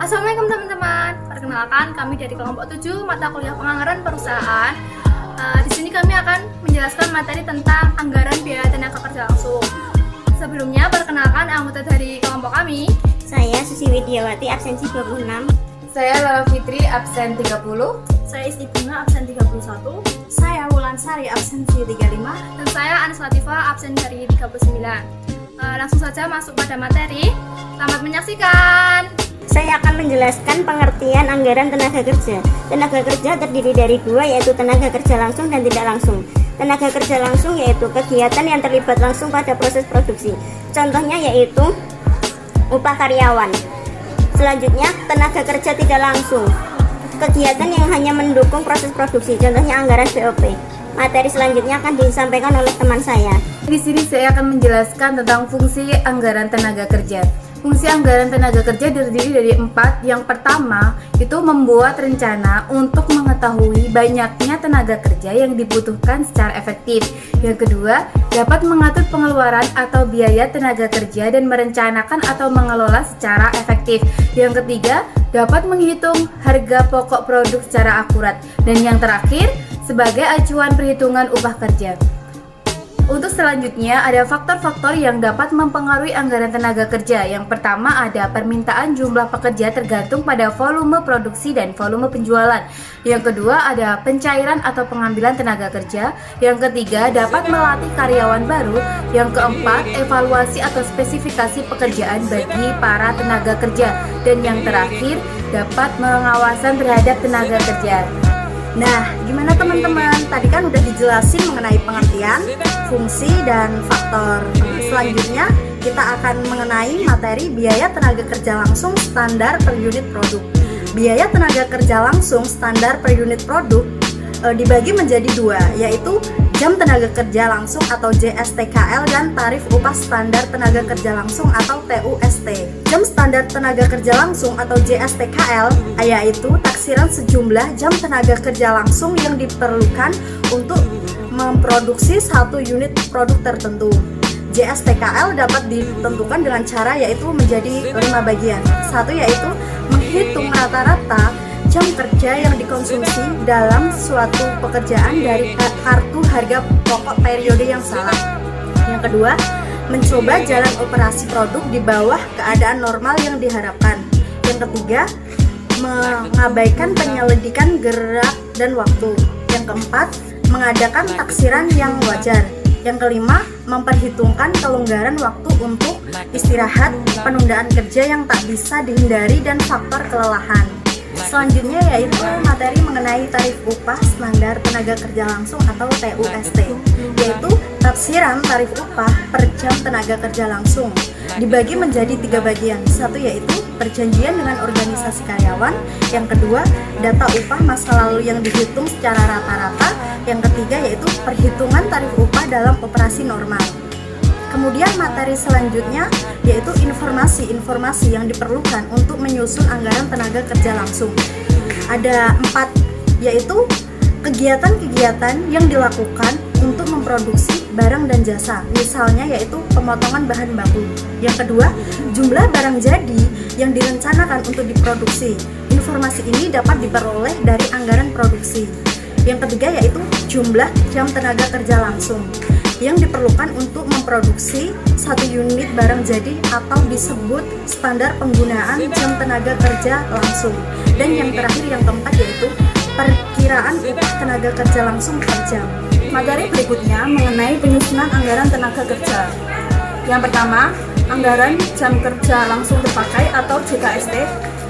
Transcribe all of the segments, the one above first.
Assalamualaikum teman-teman. Perkenalkan, kami dari kelompok 7 mata kuliah penganggaran perusahaan. Di sini kami akan menjelaskan materi tentang anggaran biaya tenaga kerja langsung. Sebelumnya, perkenalkan anggota dari kelompok kami. Saya Susi Widiawati, absensi 26. Saya Lala Fitri, absen 30. Saya Isti Bunga, absen 31. Saya Wulan Sari, absensi 35. Dan saya Anis Latifah, absen dari 39. Langsung saja masuk pada materi. Selamat menyaksikan. Saya akan menjelaskan pengertian anggaran tenaga kerja. Tenaga kerja terdiri dari dua, yaitu tenaga kerja langsung dan tidak langsung. Tenaga kerja langsung yaitu kegiatan yang terlibat langsung pada proses produksi. Contohnya yaitu upah karyawan. Selanjutnya, tenaga kerja tidak langsung. Kegiatan yang hanya mendukung proses produksi, contohnya anggaran BOP. Materi selanjutnya akan disampaikan oleh teman saya. Di sini saya akan menjelaskan tentang fungsi anggaran tenaga kerja. Fungsi anggaran tenaga kerja terdiri dari 4. Yang pertama, itu membuat rencana untuk mengetahui banyaknya tenaga kerja yang dibutuhkan secara efektif. Yang kedua, dapat mengatur pengeluaran atau biaya tenaga kerja dan merencanakan atau mengelola secara efektif. Yang ketiga, dapat menghitung harga pokok produk secara akurat. Dan yang terakhir, sebagai acuan perhitungan upah kerja. Untuk selanjutnya, ada faktor-faktor yang dapat mempengaruhi anggaran tenaga kerja. Yang pertama, ada permintaan jumlah pekerja tergantung pada volume produksi dan volume penjualan. Yang kedua, ada pencairan atau pengambilan tenaga kerja. Yang ketiga, dapat melatih karyawan baru. Yang keempat, evaluasi atau spesifikasi pekerjaan bagi para tenaga kerja. Dan yang terakhir, dapat pengawasan terhadap tenaga kerja. Nah, gimana teman-teman? Tadi kan udah dijelasin mengenai pengertian, fungsi, dan faktor. Selanjutnya, kita akan mengenai materi biaya tenaga kerja langsung standar per unit produk. Biaya tenaga kerja langsung standar per unit produk dibagi menjadi dua, yaitu jam tenaga kerja langsung atau JSTKL dan tarif upah standar tenaga kerja langsung atau TUST. Jam standar tenaga kerja langsung atau JSTKL yaitu taksiran sejumlah jam tenaga kerja langsung yang diperlukan untuk memproduksi satu unit produk tertentu. JSTKL dapat ditentukan dengan cara yaitu menjadi 5 bagian. Satu yaitu menghitung rata-rata jam kerja yang dikonsumsi dalam suatu pekerjaan dari kartu harga pokok periode yang salah. Yang kedua, mencoba jalan operasi produk di bawah keadaan normal yang diharapkan. Yang ketiga, mengabaikan penyelidikan gerak dan waktu. Yang keempat, mengadakan taksiran yang wajar. Yang kelima, memperhitungkan kelonggaran waktu untuk istirahat, penundaan kerja yang tak bisa dihindari, dan faktor kelelahan. Selanjutnya yaitu materi mengenai tarif upah standar tenaga kerja langsung atau TUST, yaitu tafsiran tarif upah per jam tenaga kerja langsung. Dibagi menjadi 3 bagian. Satu yaitu perjanjian dengan organisasi karyawan. Yang kedua, data upah masa lalu yang dihitung secara rata-rata. Yang ketiga yaitu perhitungan tarif upah dalam operasi normal. Kemudian materi selanjutnya yaitu informasi-informasi yang diperlukan untuk menyusun anggaran tenaga kerja langsung. Ada 4, yaitu kegiatan-kegiatan yang dilakukan untuk memproduksi barang dan jasa, misalnya yaitu pemotongan bahan baku. Yang kedua, jumlah barang jadi yang direncanakan untuk diproduksi. Informasi ini dapat diperoleh dari anggaran produksi. Yang ketiga yaitu jumlah jam tenaga kerja langsung yang diperlukan untuk memproduksi satu unit barang jadi atau disebut standar penggunaan jam tenaga kerja langsung. Dan yang terakhir, yang keempat yaitu perkiraan upah tenaga kerja langsung per jam. Materi berikutnya mengenai penyusunan anggaran tenaga kerja. Yang pertama, anggaran jam kerja langsung terpakai atau JKST,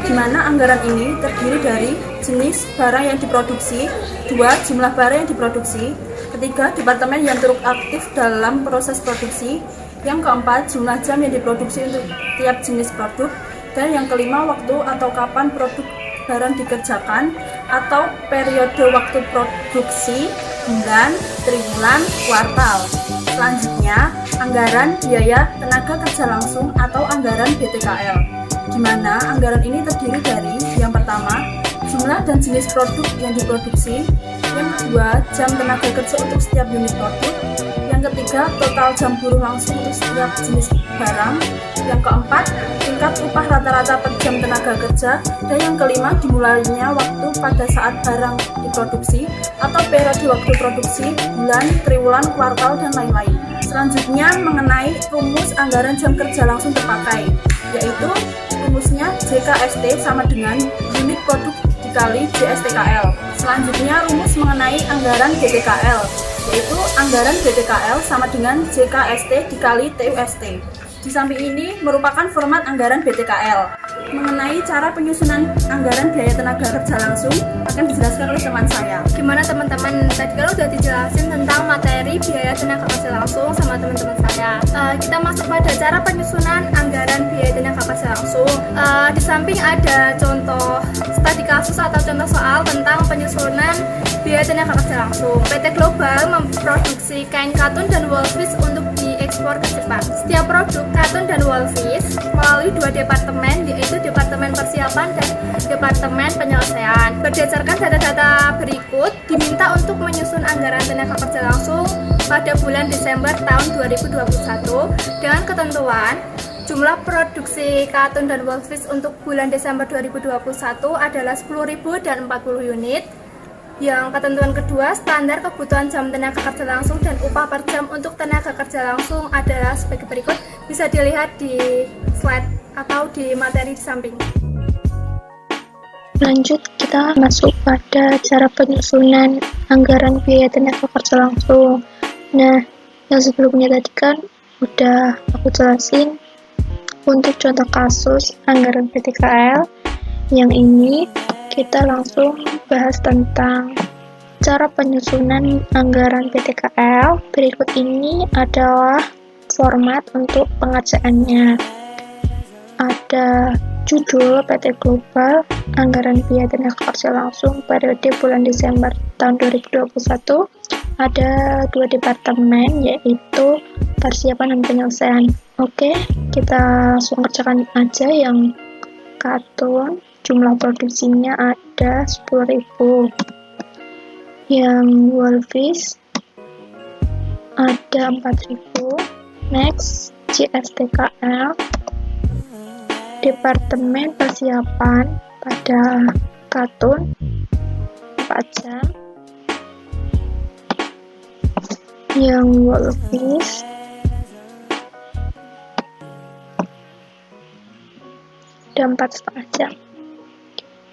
di mana anggaran ini terdiri dari jenis barang yang diproduksi, 2. Jumlah barang yang diproduksi, 3. Departemen yang turut aktif dalam proses produksi, yang keempat jumlah jam yang diproduksi untuk tiap jenis produk, dan yang kelima waktu atau kapan produk barang dikerjakan atau periode waktu produksi, bulan, triwulan, kuartal. Selanjutnya, anggaran biaya tenaga kerja langsung atau anggaran BTKL, di mana anggaran ini terdiri dari yang pertama, jumlah dan jenis produk yang diproduksi, yang kedua, jam tenaga kerja untuk setiap unit produk, yang Yang ketiga, total jam buruh langsung untuk setiap jenis barang. Yang keempat, tingkat upah rata-rata per jam tenaga kerja. Dan yang kelima, dimulainya waktu pada saat barang diproduksi atau periode waktu produksi, bulan, triwulan, kuartal, dan lain-lain. Selanjutnya, mengenai rumus anggaran jam kerja langsung terpakai, yaitu rumusnya JKST sama dengan unit produk dikali JSTKL. Selanjutnya, rumus mengenai anggaran BTKL, yaitu anggaran BTKL sama dengan JKST dikali TUST. Di samping ini merupakan format anggaran BTKL. Mengenai cara penyusunan anggaran biaya tenaga kerja langsung akan dijelaskan oleh teman saya. Gimana teman-teman? Tadi kan udah dijelasin tentang materi biaya tenaga kerja langsung sama teman-teman saya. Kita masuk pada cara penyusunan anggaran biaya tenaga kerja langsung. Di samping ada contoh studi kasus atau contoh soal tentang penyusunan biaya tenaga kerja langsung. PT Global memproduksi kain katun dan woolfish untuk diekspor ke Jepang. Setiap produk katun dan woolfish melalui dua departemen, yaitu Departemen Persiapan dan Departemen Penyelesaian. Berdasarkan data-data berikut, diminta untuk menyusun anggaran tenaga kerja langsung pada bulan Desember tahun 2021 dengan ketentuan jumlah produksi katun dan woolfish untuk bulan Desember 2021 adalah 10.000 dan 40 unit. Yang ketentuan kedua, standar kebutuhan jam tenaga kerja langsung dan upah per jam untuk tenaga kerja langsung adalah sebagai berikut. Bisa dilihat di slide atau di materi di samping. Lanjut, kita masuk pada cara penyusunan anggaran biaya tenaga kerja langsung. Nah, yang sebelumnya tadi kan udah aku jelasin untuk contoh kasus anggaran BTKL. Yang ini kita langsung bahas tentang cara penyusunan anggaran BTKL. Berikut ini adalah format untuk pengerjaannya. Ada judul PT Global anggaran biaya tenaga kerja langsung periode bulan Desember tahun 2021. Ada dua departemen, yaitu persiapan dan penyelesaian. Oke, kita langsung kerjakan aja yang katun. Jumlah produksinya ada 10.000. Yang woolfish ada 4.000. Next, JSTKL Departemen Persiapan pada katun 4 jam. Yang woolfish ada 4,5 jam.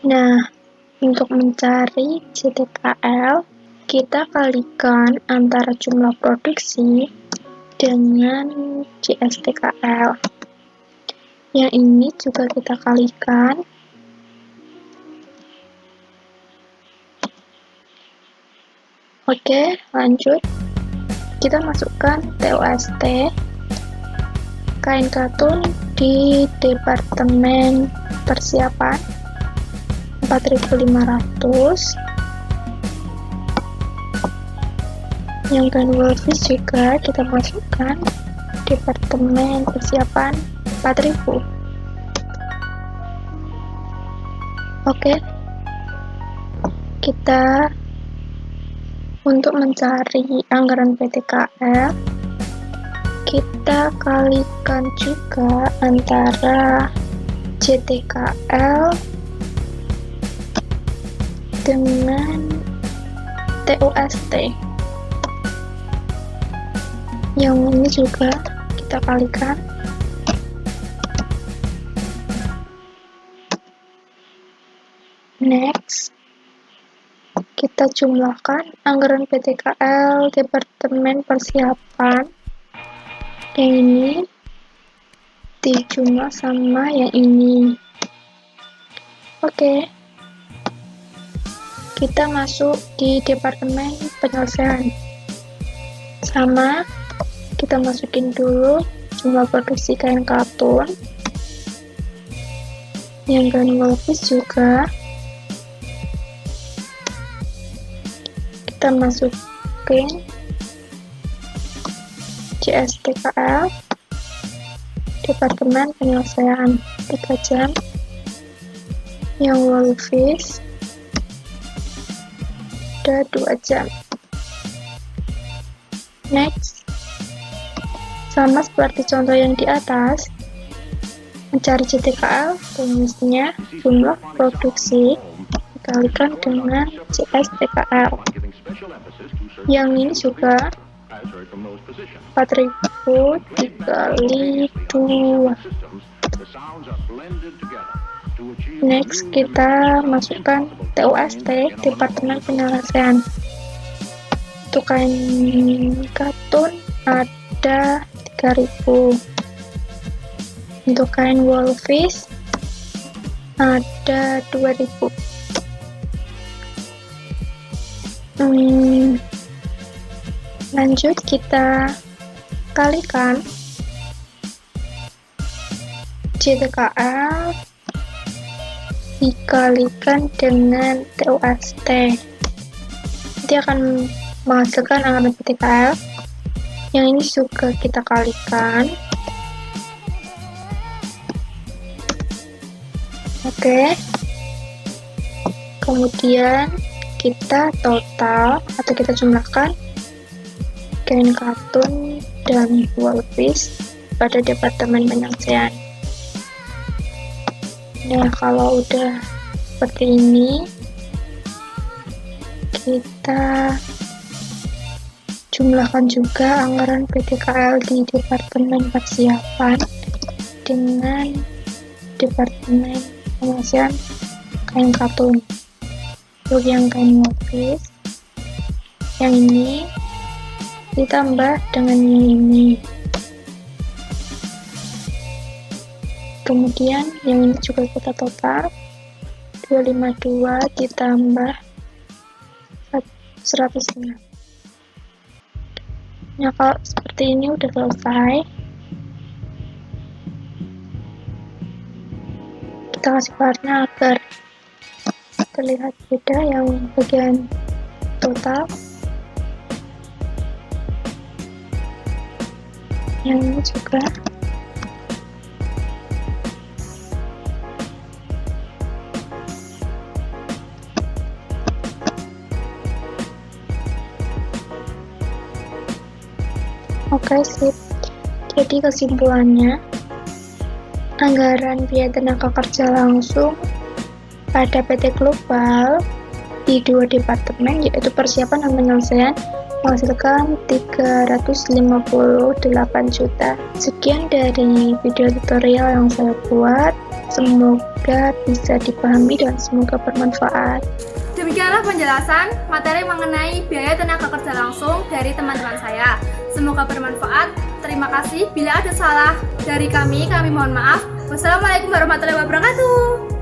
Nah, untuk mencari JTKL, kita kalikan antara jumlah produksi dengan JSTKL. Yang ini juga kita kalikan. Oke, lanjut. Kita masukkan TUST kain katun di Departemen Persiapan 4.500. Yang kain woolfish juga kita masukkan Departemen Persiapan 4.000. Oke, kita untuk mencari anggaran BTKL, kita kalikan juga antara JTKL dengan TUST. Yang ini juga kita kalikan. Next, kita jumlahkan anggaran BTKL Departemen Persiapan. Yang ini dijumlah sama yang ini. Oke. Kita masuk di Departemen Penyelesaian. Sama, kita masukin dulu jumlah produksi kain katun. Yang kain woolfish juga kita masukin JSTKL Departemen Penyelesaian 3 jam. Yang woolfish ada 2 jam. Next, Sama seperti contoh yang di atas, mencari JTKL, rumusnya jumlah produksi dikalikan dengan JSTKL. Yang ini juga 4.000 dikali 2. Next, kita masukkan TUST, Departemen Penyelesaian. Untuk kain katun ada 3.000. Untuk kain wolfish ada 2.000. Lanjut kita kalikan JTKL dikalikan dengan TUST, nanti akan menghasilkan anggaran JTKL. Yang ini juga kita kalikan. Oke, kemudian kita total atau kita jumlahkan kain katun dan wolfish pada Departemen Penyelesaian. Nah, kalau udah seperti ini, kita jumlahkan juga anggaran PTKL di Departemen Persiapan dengan Departemen Penyelesaian kain katun. Untuk yang kain wolfish, yang ini ditambah dengan yang ini. Kemudian yang ini juga kita total 252 ditambah 106. Nah, kalau seperti ini udah selesai, kita kasih warna agar terlihat beda. Yang bagian total, yang ini juga. Oke, sip. Jadi kesimpulannya, anggaran biaya tenaga kerja langsung pada PT Global di 2 departemen, yaitu persiapan dan penyelesaian, menghasilkan 358 juta. Sekian dari video tutorial yang saya buat. Semoga bisa dipahami dan semoga bermanfaat. Demikianlah penjelasan materi mengenai biaya tenaga kerja langsung dari teman-teman saya. Semoga bermanfaat. Terima kasih. Bila ada salah dari kami mohon maaf. Wassalamualaikum warahmatullahi wabarakatuh.